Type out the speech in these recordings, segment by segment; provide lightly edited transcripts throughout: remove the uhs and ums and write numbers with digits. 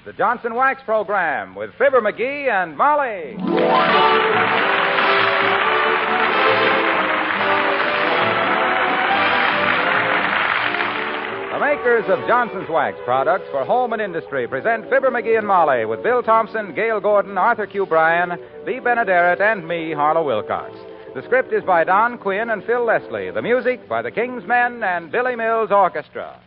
The Johnson Wax Program with Fibber McGee and Molly. The makers of Johnson's Wax products for home and industry present Fibber McGee and Molly with Bill Thompson, Gail Gordon, Arthur Q. Bryan, Bea Benaderet, and me, Harlow Wilcox. The script is by Don Quinn and Phil Leslie. The music by the King's Men and Billy Mills Orchestra.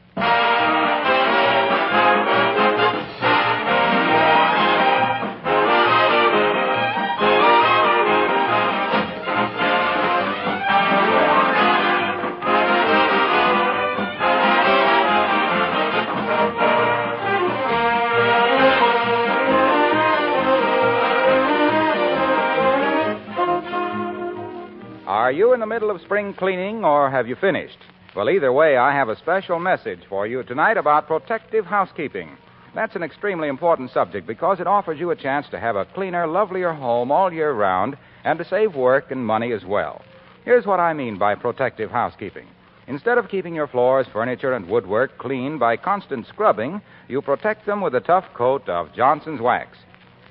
Are you in the middle of spring cleaning or have you finished? Well, either way, I have a special message for you tonight about protective housekeeping. That's an extremely important subject because it offers you a chance to have a cleaner, lovelier home all year round and to save work and money as well. Here's what I mean by protective housekeeping. Instead of keeping your floors, furniture, and woodwork clean by constant scrubbing, you protect them with a tough coat of Johnson's Wax.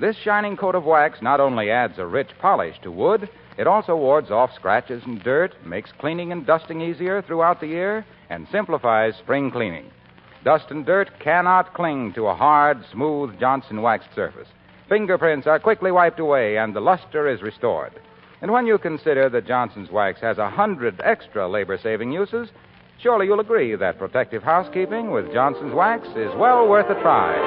This shining coat of wax not only adds a rich polish to wood, it also wards off scratches and dirt, makes cleaning and dusting easier throughout the year, and simplifies spring cleaning. Dust and dirt cannot cling to a hard, smooth Johnson waxed surface. Fingerprints are quickly wiped away, and the luster is restored. And when you consider that Johnson's Wax has 100 extra labor-saving uses, surely you'll agree that protective housekeeping with Johnson's Wax is well worth a try.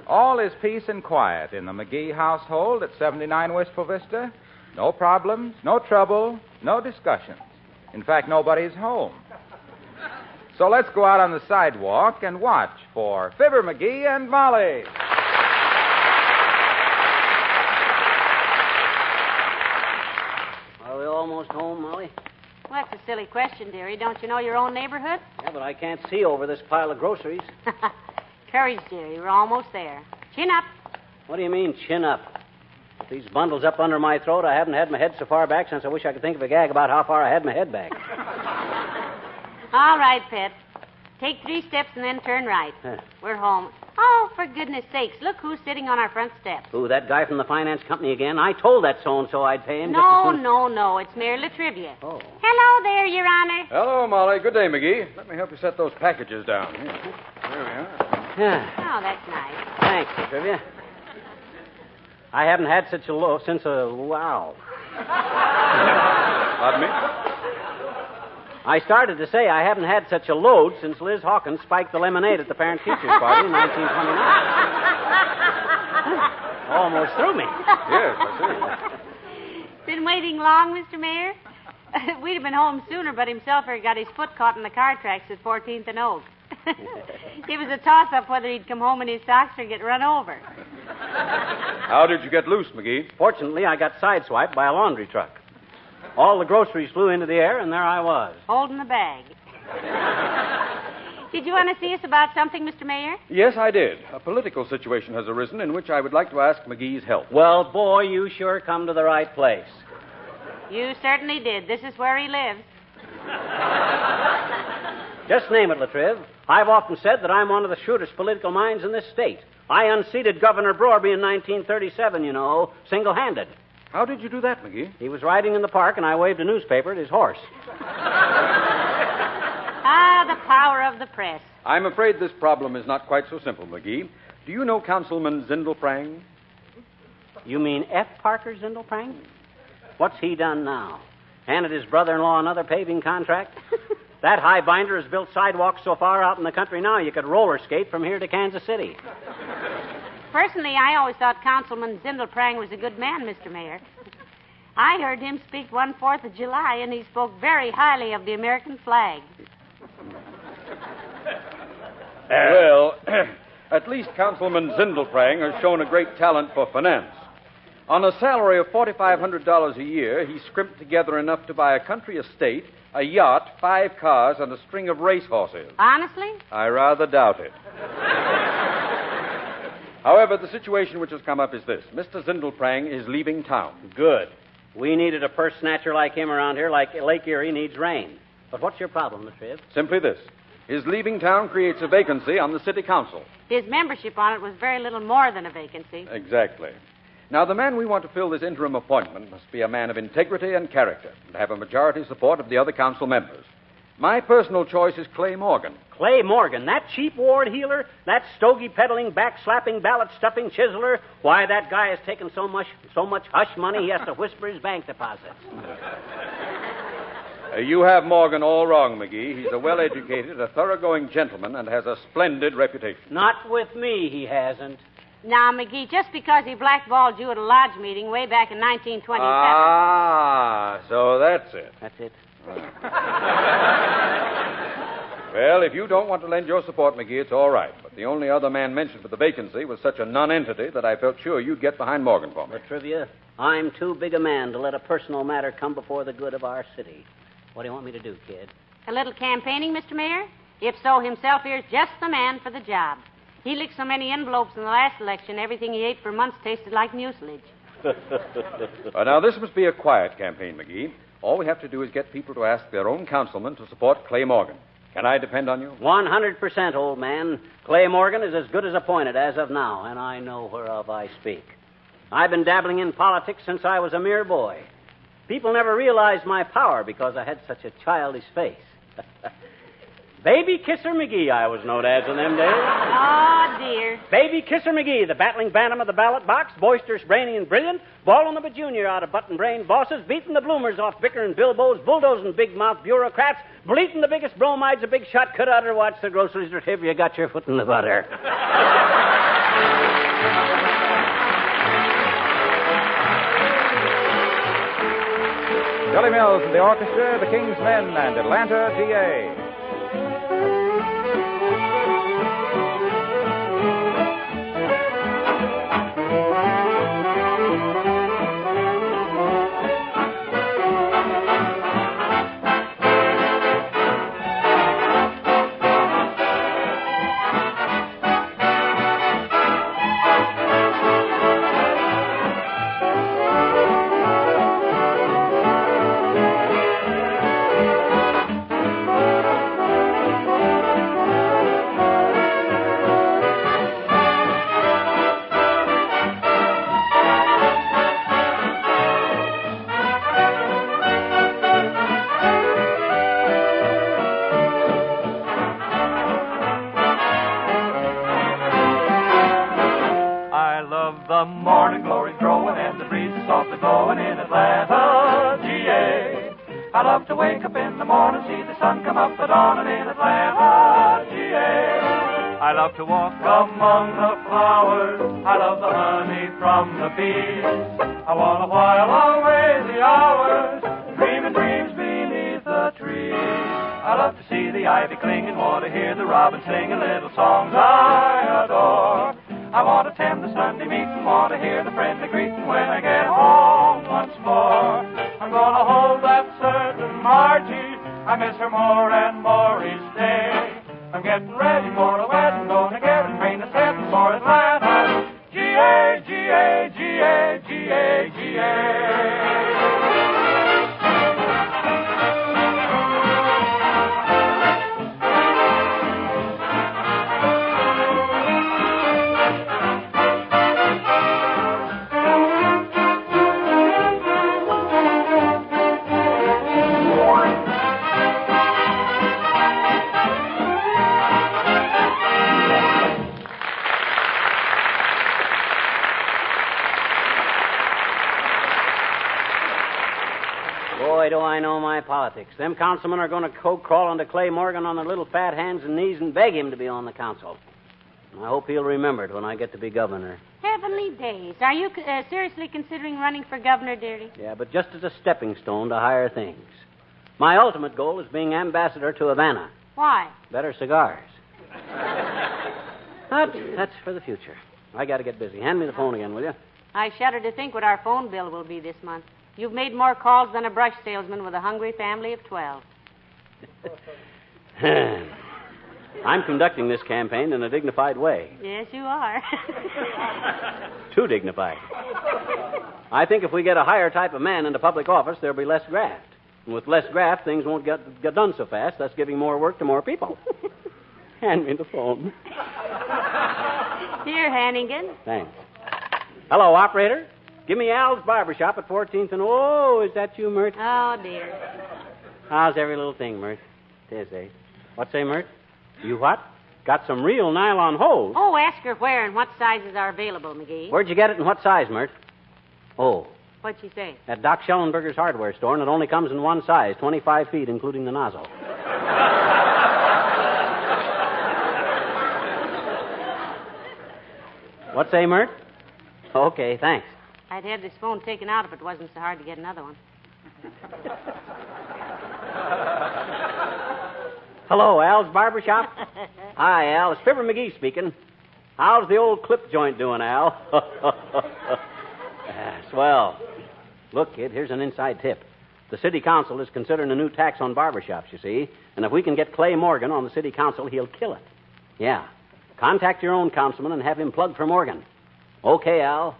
All is peace and quiet in the McGee household at 79 Wistful Vista. No problems, no trouble, no discussions. In fact, nobody's home. So let's go out on the sidewalk and watch for Fibber McGee and Molly. Are we almost home, Molly? Well, that's a silly question, dearie. Don't you know your own neighborhood? Yeah, but I can't see over this pile of groceries. Courage, dearie. We're almost there. Chin up. What do you mean, chin up? With these bundles up under my throat, I haven't had my head so far back since I wish I could think of a gag about how far I had my head back. All right, pet. Take 3 steps and then turn right. We're home. Oh, for goodness sakes, look who's sitting on our front steps. Who, that guy from the finance company again? I told that so-and-so I'd pay him No. It's Mayor Latrivia. Oh. Hello there, Your Honor. Hello, Molly. Good day, McGee. Let me help you set those packages down. Here we are. Yeah. Oh, that's nice. Thanks, Latrivia. I haven't had such a low since a... Wow. Pardon me? I started to say I haven't had such a load since Liz Hawkins spiked the lemonade at the parent-teachers party in 1929. Almost threw me. Yes, I see. Been waiting long, Mr. Mayor? We'd have been home sooner, but himself got his foot caught in the car tracks at 14th and Oak. It was a toss-up whether he'd come home in his socks or get run over. How did you get loose, McGee? Fortunately, I got sideswiped by a laundry truck. All the groceries flew into the air, and there I was. Holding the bag. Did you want to see us about something, Mr. Mayor? Yes, I did. A political situation has arisen in which I would like to ask McGee's help. Well, boy, you sure come to the right place. You certainly did. This is where he lives. Just name it, Latriv. I've often said that I'm one of the shrewdest political minds in this state. I unseated Governor Broerby in 1937, you know, single-handed. How did you do that, McGee? He was riding in the park, and I waved a newspaper at his horse. Ah, the power of the press. I'm afraid this problem is not quite so simple, McGee. Do you know Councilman Zindelprang? You mean F. Parker Zindelprang? What's he done now? Handed his brother-in-law another paving contract? That highbinder has built sidewalks so far out in the country now you could roller skate from here to Kansas City. Personally, I always thought Councilman Zindelprang was a good man, Mr. Mayor. I heard him speak one 4th of July, and he spoke very highly of the American flag. Well, at least Councilman Zindelprang has shown a great talent for finance. On a salary of $4,500 a year, he scrimped together enough to buy a country estate, a yacht, 5 cars, and a string of racehorses. Honestly? I rather doubt it. However, the situation which has come up is this. Mr. Zindelprang is leaving town. Good. We needed a purse snatcher like him around here, like Lake Erie needs rain. But what's your problem, Mr. Trib? Simply this. His leaving town creates a vacancy on the city council. His membership on it was very little more than a vacancy. Exactly. Now, the man we want to fill this interim appointment must be a man of integrity and character and have a majority support of the other council members. My personal choice is Clay Morgan. Clay Morgan, that cheap ward heeler, that stogie-peddling, back-slapping, ballot-stuffing chiseler. Why, that guy has taken so much hush money he has to whisper his bank deposits. You have Morgan all wrong, McGee. He's a well-educated, a thoroughgoing gentleman and has a splendid reputation. Not with me, he hasn't. Now, McGee, just because he blackballed you at a lodge meeting way back in 1927... Ah, so that's it. That's it. Well, if you don't want to lend your support, McGee, it's all right. But the only other man mentioned for the vacancy was such a non-entity that I felt sure you'd get behind Morgan for me. But, Trivia, I'm too big a man to let a personal matter come before the good of our city. What do you want me to do, kid? A little campaigning, Mr. Mayor? If so, himself here's just the man for the job. He licked so many envelopes in the last election, everything he ate for months tasted like mucilage. Now, this must be a quiet campaign, McGee. All we have to do is get people to ask their own councilman to support Clay Morgan. Can I depend on you? 100%, old man. Clay Morgan is as good as appointed as of now, and I know whereof I speak. I've been dabbling in politics since I was a mere boy. People never realized my power because I had such a childish face. Baby Kisser McGee, I was known as in them days. Oh, dear. Baby Kisser McGee, the battling bantam of the ballot box, boisterous, brainy, and brilliant, balling the junior out of button-brained bosses, beating the bloomers off bickering bilbos, bulldozing big-mouth bureaucrats, bleating the biggest bromides a big shot could utter. Watch the groceries or tip you got your foot in the butter. Billy Mills and the orchestra, the King's Men, and Atlanta, GA. The morning glory's growing and the breeze is softly blowing in Atlanta, GA. I love to wake up in the morning, see the sun come up at dawn and in Atlanta, GA. I love to walk among the flowers, I love the honey from the bees. I want to while away the hours, dreaming dreams beneath the trees. I love to see the ivy clinging, want to hear the robin singing little songs I adore. I want to attend the Sunday meeting, want to hear the friendly greeting when I get home once more. I'm going to hold that certain Margie, I miss her more and more each day. I'm getting ready for the wedding, going to get a train that's heading for Atlanta. G-A, G-A, G-A, G-A, G-A. Boy, do I know my politics. Them councilmen are going to crawl into Clay Morgan on their little fat hands and knees and beg him to be on the council. I hope he'll remember it when I get to be governor. Heavenly days. Are you seriously considering running for governor, dearie? Yeah, but just as a stepping stone to higher things. My ultimate goal is being ambassador to Havana. Why? Better cigars. But that's for the future. I got to get busy. Hand me the phone again, will you? I shudder to think what our phone bill will be this month. You've made more calls than a brush salesman with a hungry family of 12. I'm conducting this campaign in a dignified way. Yes, you are. Too dignified. I think if we get a higher type of man into public office, there'll be less graft. And with less graft, things won't get done so fast, thus giving more work to more people. Hand me the phone. Here, Hannigan. Thanks. Hello, operator. Give me Al's Barbershop at 14th and... Oh, is that you, Mert? Oh, dear. How's every little thing, Mert? Tis, eh? What say, Mert? You what? Got some real nylon hose. Oh, ask her where and what sizes are available, McGee. Where'd you get it and what size, Mert? Oh, What'd she say? at Doc Schellenberger's hardware store, and it only comes in one size, 25 feet, including the nozzle. What say, Mert? Okay, thanks. I'd have this phone taken out if it wasn't so hard to get another one. Hello, Al's Barbershop. Hi, Al. It's Fibber McGee speaking. How's the old clip joint doing, Al? Swell. Look, kid, here's an inside tip. The city council is considering a new tax on barbershops, you see. And if we can get Clay Morgan on the city council, he'll kill it. Yeah. Contact your own councilman and have him plug for Morgan. Okay, Al.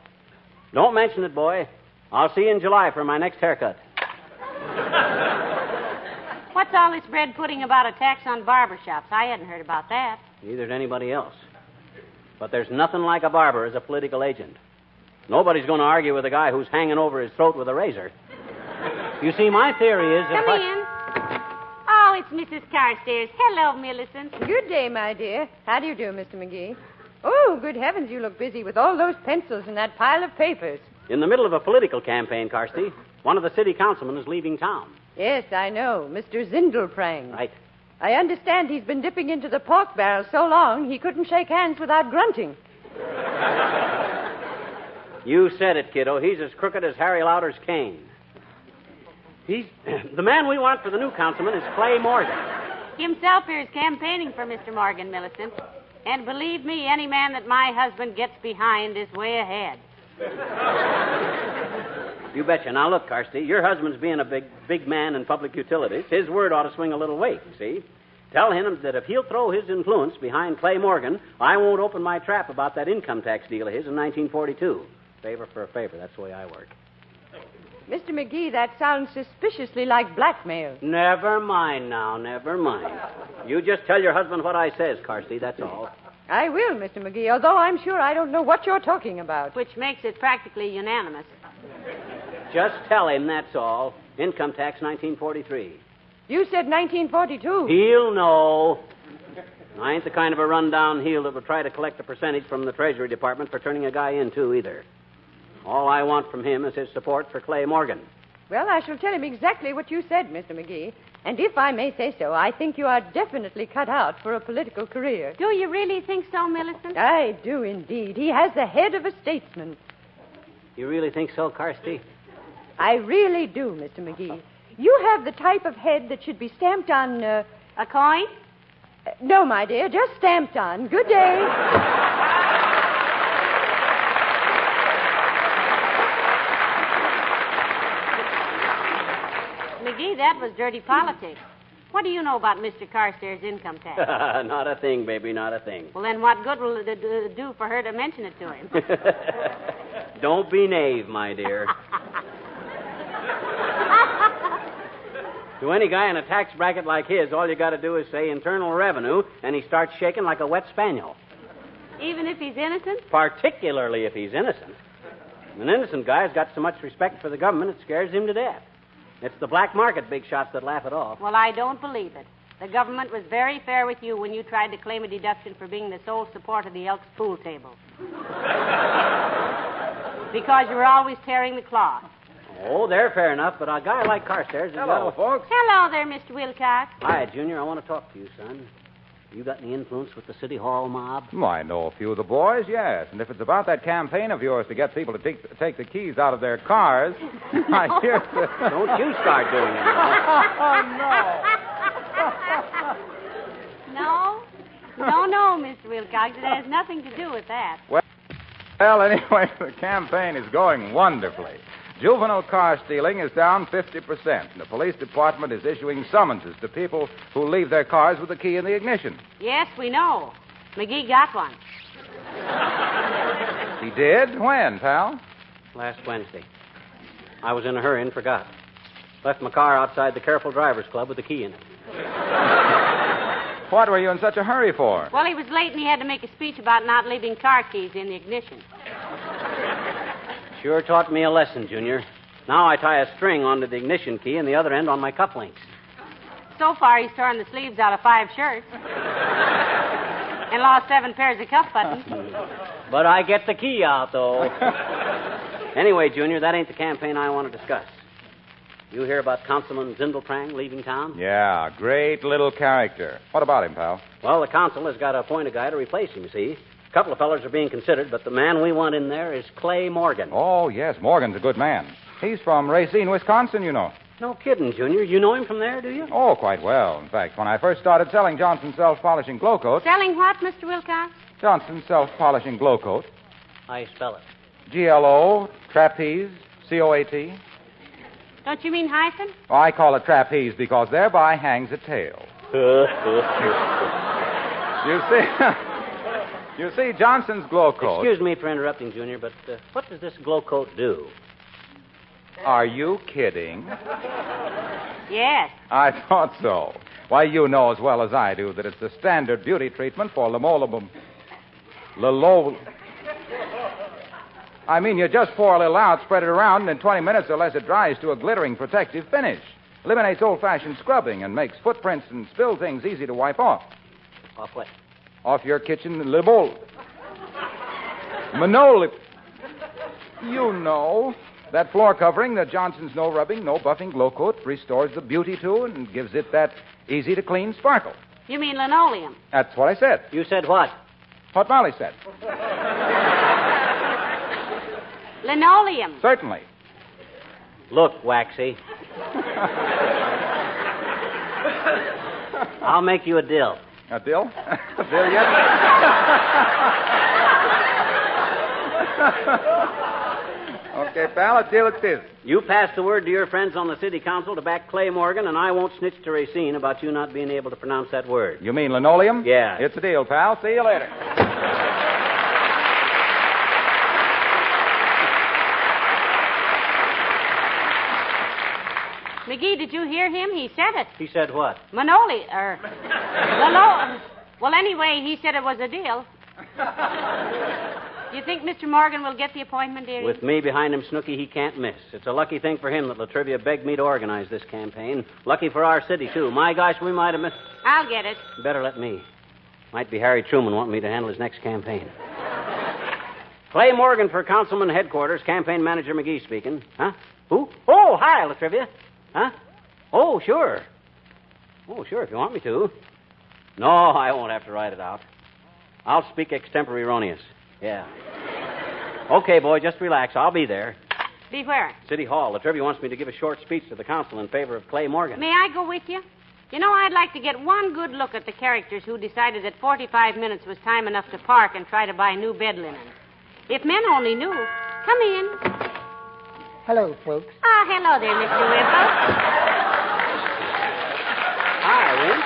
Don't mention it, boy. I'll see you in July for my next haircut. What's all this bread pudding about a tax on barbershops? I hadn't heard about that. Neither did anybody else. But there's nothing like a barber as a political agent. Nobody's going to argue with a guy who's hanging over his throat with a razor. You see, my theory is that Come in. Oh, it's Mrs. Carstairs. Hello, Millicent. Good day, my dear. How do you do, Mr. McGee? Oh, good heavens, you look busy with all those pencils and that pile of papers. in the middle of a political campaign, Carsty, one of the city councilmen is leaving town. Yes, I know. Mr. Zindelprang. Right. I understand he's been dipping into the pork barrel so long he couldn't shake hands without grunting. You said it, kiddo. He's as crooked as Harry Lauder's cane. He's the man we want for the new councilman is Clay Morgan. Himself here is campaigning for Mr. Morgan, Millicent. And believe me, any man that my husband gets behind is way ahead. You betcha. Now, look, Carsty, your husband's being a big man in public utilities. His word ought to swing a little weight, you see. Tell him that if he'll throw his influence behind Clay Morgan, I won't open my trap about that income tax deal of his in 1942. Favor for a favor. That's the way I work. Mr. McGee, that sounds suspiciously like blackmail. Never mind now, never mind. You just tell your husband what I says, Carsty, that's all. I will, Mr. McGee, although I'm sure I don't know what you're talking about. Which makes it practically unanimous. Just tell him, that's all. Income tax 1943. You said 1942. He'll know. I ain't the kind of a rundown heel that would try to collect a percentage from the Treasury Department for turning a guy in, too, either. All I want from him is his support for Clay Morgan. Well, I shall tell him exactly what you said, Mr. McGee. And if I may say so, I think you are definitely cut out for a political career. Do you really think so, Millicent? I do indeed. He has the head of a statesman. You really think so, Carsty? I really do, Mr. McGee. You have the type of head that should be stamped on, A coin? No, my dear, just stamped on. Good day. McGee, that was dirty politics. What do you know about Mr. Carstairs' income tax? Not a thing, baby, not a thing. Well, then what good will it do for her to mention it to him? Don't be naive, my dear. To any guy in a tax bracket like his, all you got to do is say Internal Revenue, and he starts shaking like a wet spaniel. Even if he's innocent? Particularly if he's innocent. An innocent guy's got so much respect for the government, it scares him to death. It's the black market big shots that laugh it off. Well, I don't believe it. The government was very fair with you when you tried to claim a deduction for being the sole support of the Elks pool table. Because you were always tearing the cloth. Oh, they're fair enough, but a guy like Carstairs... Hello, folks. Hello there, Mr. Wilcox. Hi, Junior. I want to talk to you, son. You got any influence with the City Hall mob? Well, I know a few of the boys, yes. And if it's about that campaign of yours to get people to take the keys out of their cars, I hear... Don't you start doing it. No, Mr. Wilcox. It has nothing to do with that. Well, Well, anyway, the campaign is going wonderfully. Juvenile car stealing is down 50%. The police department is issuing summonses to people who leave their cars with the key in the ignition. Yes, we know. McGee got one. He did? When, pal? Last Wednesday. I was in a hurry and forgot. Left my car outside the Careful Drivers Club with the key in it. What were you in such a hurry for? Well, he was late and he had to make a speech about not leaving car keys in the ignition. Sure taught me a lesson, Junior. Now I tie a string onto the ignition key and the other end on my cufflinks. So far, he's torn the sleeves out of 5 shirts. And lost 7 pairs of cuff buttons. But I get the key out, though. Anyway, Junior, that ain't the campaign I want to discuss. You hear about Councilman Zindelprang leaving town? Yeah, great little character. What about him, pal? Well, the council has got to appoint a guy to replace him, you see. A couple of fellers are being considered, but the man we want in there is Clay Morgan. Oh, yes, Morgan's a good man. He's from Racine, Wisconsin, you know. No kidding, Junior. You know him from there, do you? Oh, quite well. In fact, when I first started selling Johnson's self-polishing glow coat... Selling what, Mr. Wilcox? Johnson's self-polishing glow coat. How you spell it? GLO, trapeze, COAT. Don't you mean hyphen? Oh, I call it trapeze because thereby hangs a tail. You see, Johnson's glow coat... Excuse me for interrupting, Junior, but what does this glow coat do? Are you kidding? Yes. I thought so. Why, you know as well as I do that it's the standard beauty treatment for I mean, you just pour a little out, spread it around, and in 20 minutes or less it dries to a glittering protective finish. Eliminates old-fashioned scrubbing and makes footprints and spill things easy to wipe off. Off what? Off your kitchen bowl. Manoli. You know. That floor covering, the Johnson's no rubbing, no buffing glow coat, restores the beauty to and gives it that easy-to-clean sparkle. You mean linoleum? That's what I said. You said what? What Molly said. Linoleum. Certainly. Look, Waxy. I'll make you a deal. A deal? A deal yet? Okay, pal, a deal it is. You pass the word to your friends on the city council to back Clay Morgan, and I won't snitch to Racine about you not being able to pronounce that word. You mean linoleum? Yeah. It's a deal, pal. See you later. McGee, did you hear him? He said it. He said what? Well, anyway, he said it was a deal. You think Mr. Morgan will get the appointment, dearie? With me behind him, Snooky, he can't miss. It's a lucky thing for him that Latrivia begged me to organize this campaign. Lucky for our city, too. My gosh, we might have missed... I'll get it. Better let me. Might be Harry Truman wanting me to handle his next campaign. Clay Morgan for Councilman Headquarters, Campaign Manager McGee speaking. Huh? Who? Oh, hi, Latrivia. Huh? Oh, sure. Oh, sure, if you want me to. No, I won't have to write it out. I'll speak extemporaneous. Yeah. Okay, boy, just relax. I'll be there. Be where? City Hall. Latrivia wants me to give a short speech to the council in favor of Clay Morgan. May I go with you? You know, I'd like to get one good look at the characters who decided that 45 minutes was time enough to park and try to buy new bed linen. If men only knew. Come in. Hello, folks. Ah, hello there, Mr. Whipple. Hi, Wimp.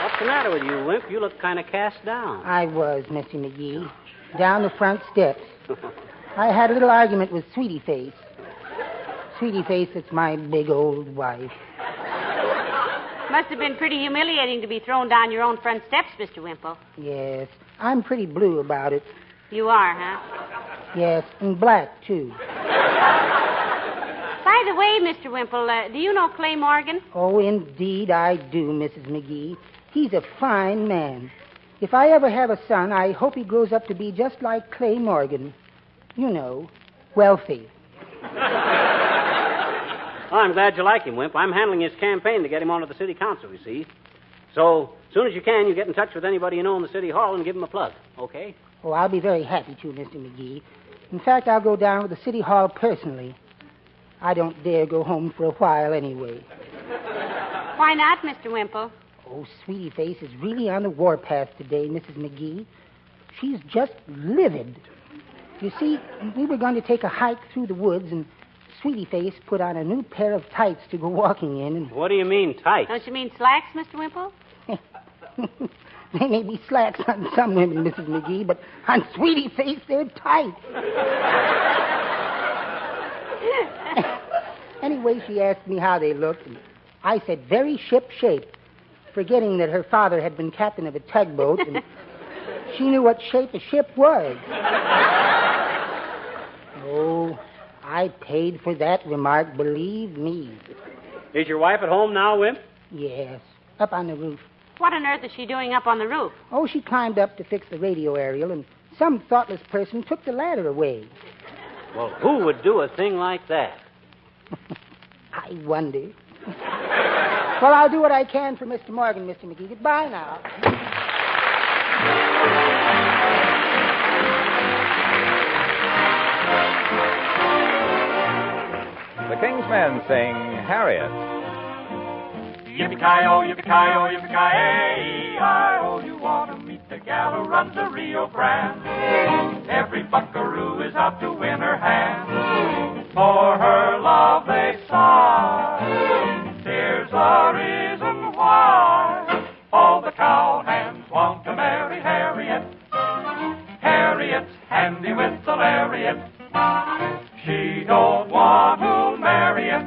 What's the matter with you, Wimp? You look kind of cast down. I was, Mr. McGee. Down the front steps. I had a little argument with Sweetie Face. Sweetie Face, it's my big old wife. Must have been pretty humiliating to be thrown down your own front steps, Mr. Wimple. Yes, I'm pretty blue about it. You are, huh? Yes, and black, too. By the way, Mr. Wimple, do you know Clay Morgan? Oh, indeed I do, Mrs. McGee. He's a fine man. If I ever have a son, I hope he grows up to be just like Clay Morgan. You know, wealthy. Well, I'm glad you like him, Wimp. I'm handling his campaign to get him onto the city council, you see. So, as soon as you can, you get in touch with anybody you know in the city hall and give him a plug, okay? Oh, I'll be very happy to, Mr. McGee. In fact, I'll go down to the city hall personally. I don't dare go home for a while anyway. Why not, Mr. Wimple? Oh, Sweetie Face is really on the warpath today, Mrs. McGee. she's just livid. You see, we were going to take a hike through the woods, and Sweetie Face put on a new pair of tights to go walking in. And What do you mean, tights? Don't you mean slacks, Mr. Wimple? They may be slacks on some women, Mrs. McGee, but on Sweetie Face, they're tight. Anyway, she asked me how they looked, and I said, very ship-shape, forgetting that her father had been captain of a tugboat, and she knew what shape a ship was. Oh, I paid for that remark, believe me. Is your wife at home now, Wimp? Yes, up on the roof. What on earth is she doing up on the roof? Oh, she climbed up to fix the radio aerial, and some thoughtless person took the ladder away. Well, who would do a thing like that? I wonder. Well, I'll do what I can for Mr. Morgan, Mr. McGee. Goodbye now. The King's Men sing Harriet. Yippee-ki-yo, yippee-ki-yo, yippee-ki-yay-I-oh, you want to meet the gal who runs the Rio Grande. Every buckaroo is out to win her hand. For her love they sigh. There's a reason why. All the cowhands want to marry Harriet. Harriet's handy with the lariat. She don't want to marry it.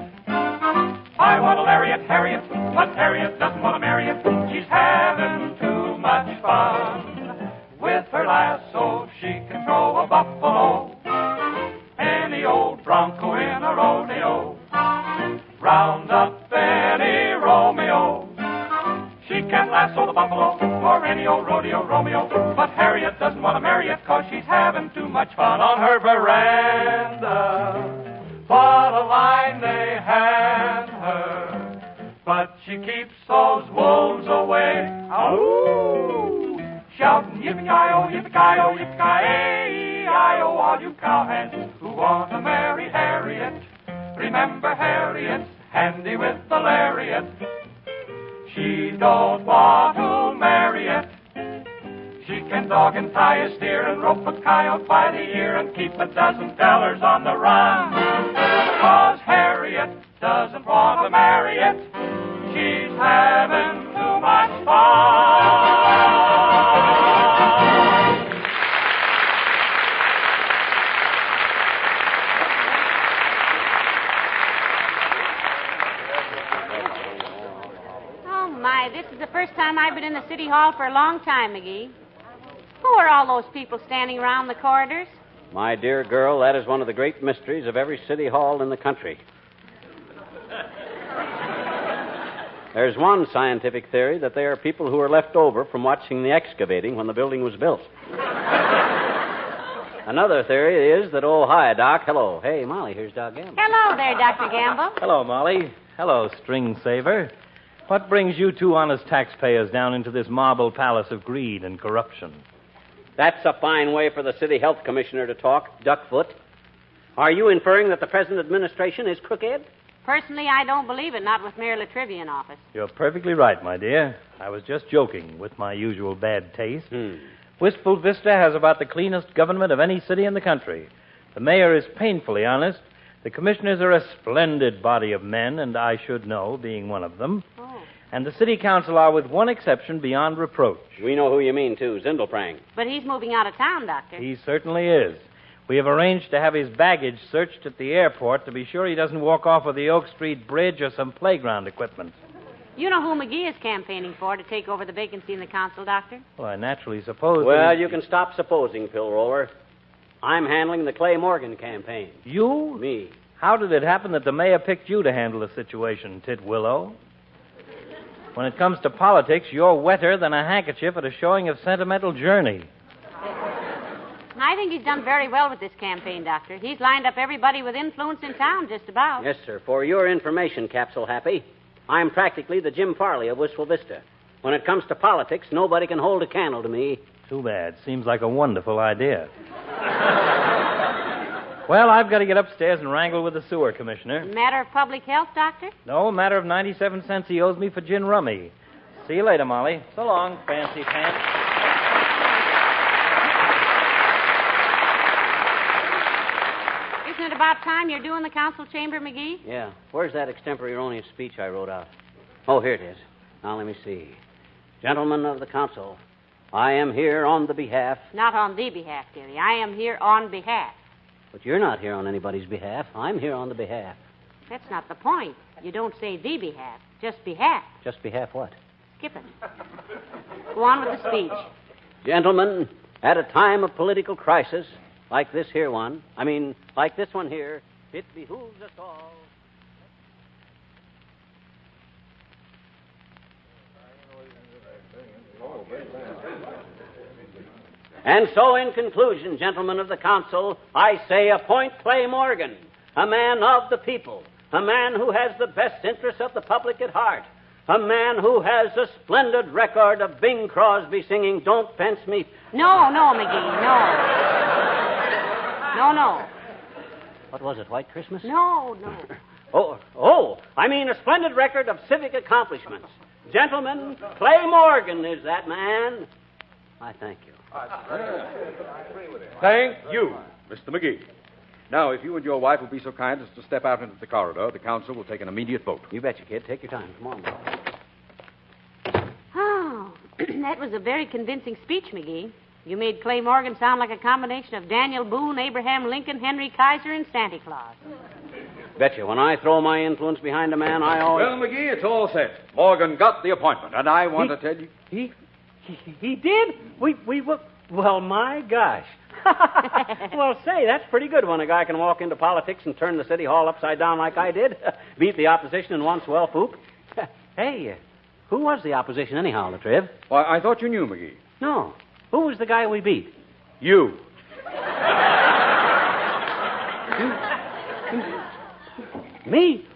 I want a lariat, Harriet, but Harriet doesn't want to marry it. She's having too much fun. With her lasso, she can throw a buffalo, any old bronco in a rodeo, round up any Romeo. She can lasso the buffalo or any old rodeo Romeo, but Harriet doesn't want to marry it 'cause she's having too much fun on her veranda. What a line they hand her, but she keeps those wolves away. Ow! Shouting yippee-ki-yo, yippee-ki-yo, yippee-ki-yay-I-oh, all you cowhands who want to marry Harriet. Remember Harriet's handy with the lariat. She don't want to marry it. She can dog and tie a steer and rope a coyote by the ear and keep a dozen fellers on the run. 'Cause Harriet doesn't want to marry it. She's having too much fun. Oh, my, this is the first time I've been in the city hall for a long time, McGee. Who are all those people standing around the corridors? My dear girl, that is one of the great mysteries of every city hall in the country. There's one scientific theory that they are people who are left over from watching the excavating when the building was built. Another theory is that, oh, hi, Doc. Hello. Hey, Molly, here's Doc Gamble. Hello there, Dr. Gamble. Hello, Molly. Hello, String Saver. What brings you two honest taxpayers down into this marble palace of greed and corruption? That's a fine way for the city health commissioner to talk, Duckfoot. Are you inferring that the present administration is crooked? Personally, I don't believe it, not with Mayor Latrivia in office. You're perfectly right, my dear. I was just joking with my usual bad taste. Wistful Vista has about the cleanest government of any city in the country. The mayor is painfully honest. The commissioners are a splendid body of men, and I should know, being one of them. Oh. And the city council are, with one exception, beyond reproach. We know who you mean, too, Zindelprang. But he's moving out of town, Doctor. He certainly is. We have arranged to have his baggage searched at the airport to be sure he doesn't walk off with the Oak Street Bridge or some playground equipment. You know who McGee is campaigning for to take over the vacancy in the council, Doctor? Well, I naturally suppose... Well, you can stop supposing, Pill Roller. I'm handling the Clay Morgan campaign. You? Me. How did it happen that the mayor picked you to handle the situation, Titwillow? When it comes to politics, you're wetter than a handkerchief at a showing of Sentimental Journey. I think he's done very well with this campaign, Doctor. He's lined up everybody with influence in town, just about. Yes, sir. For your information, Capsule Happy, I'm practically the Jim Farley of Wistful Vista. When it comes to politics, nobody can hold a candle to me. Too bad. Seems like a wonderful idea. Well, I've got to get upstairs and wrangle with the sewer commissioner. Matter of public health, Doctor? No, a matter of 97 cents he owes me for gin rummy. See you later, Molly. So long, fancy pants. about time you're doing the council chamber, McGee? Yeah. Where's that extemporaneous speech I wrote out? Oh, here it is. Now, let me see. Gentlemen of the council, I am here on the behalf... Not on the behalf, dearie. I am here on behalf. But you're not here on anybody's behalf. I'm here on the behalf. That's not the point. You don't say the behalf, just behalf. Just behalf what? Skip it. Go on with the speech. Gentlemen, at a time of political crisis, like this here one, like this one here, it behooves us all... And so, in conclusion, gentlemen of the council, I say appoint Clay Morgan, a man of the people, a man who has the best interests of the public at heart, a man who has a splendid record of Bing Crosby singing Don't Fence Me. No, McGee, no. What was it, White Christmas? No. A splendid record of civic accomplishments. Gentlemen, Clay Morgan is that man. I thank you. Thank you, Mr. McGee. Now, if you and your wife will be so kind as to step out into the corridor, the council will take an immediate vote. You betcha, kid. Take your time. Come on, boy. Oh, that was a very convincing speech, McGee. You made Clay Morgan sound like a combination of Daniel Boone, Abraham Lincoln, Henry Kaiser, and Santa Claus. Betcha. When I throw my influence behind a man, I always... Well, McGee, it's all set. Morgan got the appointment, and I want to tell you... He did? We were... Well, my gosh. Well, say, that's pretty good when a guy can walk into politics and turn the city hall upside down like I did. Beat the opposition in one swell whoop. Hey, who was the opposition anyhow, Latriv? Why, I thought you knew, McGee. No. Who was the guy we beat? You. Me?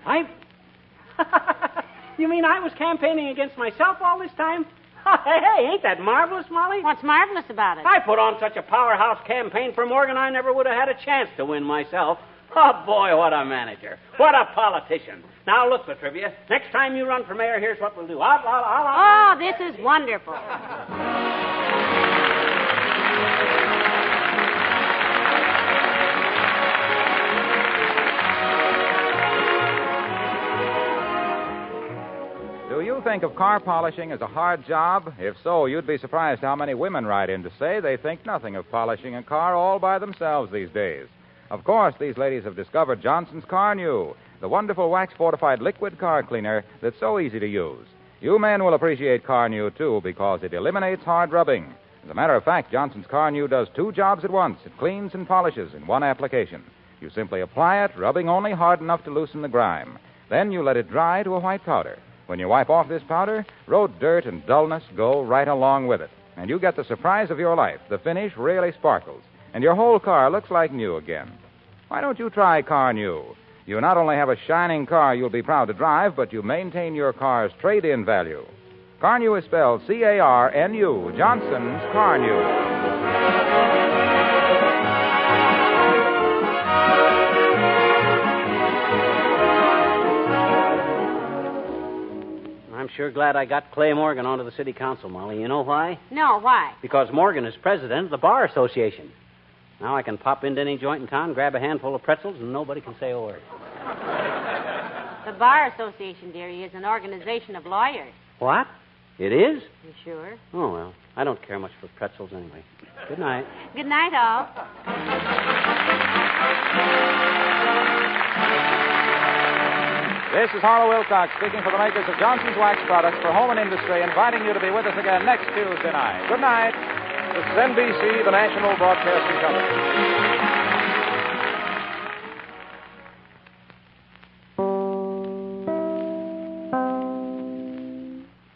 You mean I was campaigning against myself all this time? Hey, ain't that marvelous, Molly? What's marvelous about it? I put on such a powerhouse campaign for Morgan, I never would have had a chance to win myself. Oh, boy, what a manager. What a politician. Now, look, Latrivia, next time you run for mayor, here's what we'll do. Oh, this is wonderful. Do you think of car polishing as a hard job? If so, you'd be surprised how many women write in to say they think nothing of polishing a car all by themselves these days. Of course, these ladies have discovered Johnson's Car New, the wonderful wax-fortified liquid car cleaner that's so easy to use. You men will appreciate Car New, too, because it eliminates hard rubbing. As a matter of fact, Johnson's Car New does two jobs at once. It cleans and polishes in one application. You simply apply it, rubbing only hard enough to loosen the grime. Then you let it dry to a white powder. When you wipe off this powder, road dirt and dullness go right along with it. And you get the surprise of your life. The finish really sparkles. And your whole car looks like new again. Why don't you try Car New? You not only have a shining car you'll be proud to drive, but you maintain your car's trade-in value. Car New is spelled C-A-R-N-U, Johnson's Car New. I'm sure glad I got Clay Morgan onto the city council, Molly. You know why? No, why? Because Morgan is president of the Bar Association. Now I can pop into any joint in town, grab a handful of pretzels, and nobody can say a word. The Bar Association, dearie, is an organization of lawyers. What? It is? You sure? Oh, well, I don't care much for pretzels anyway. Good night. Good night, all. This is Harlow Wilcox speaking for the makers of Johnson's Wax Products for Home and Industry, inviting you to be with us again next Tuesday night. Good night. This is NBC, the National Broadcasting Company.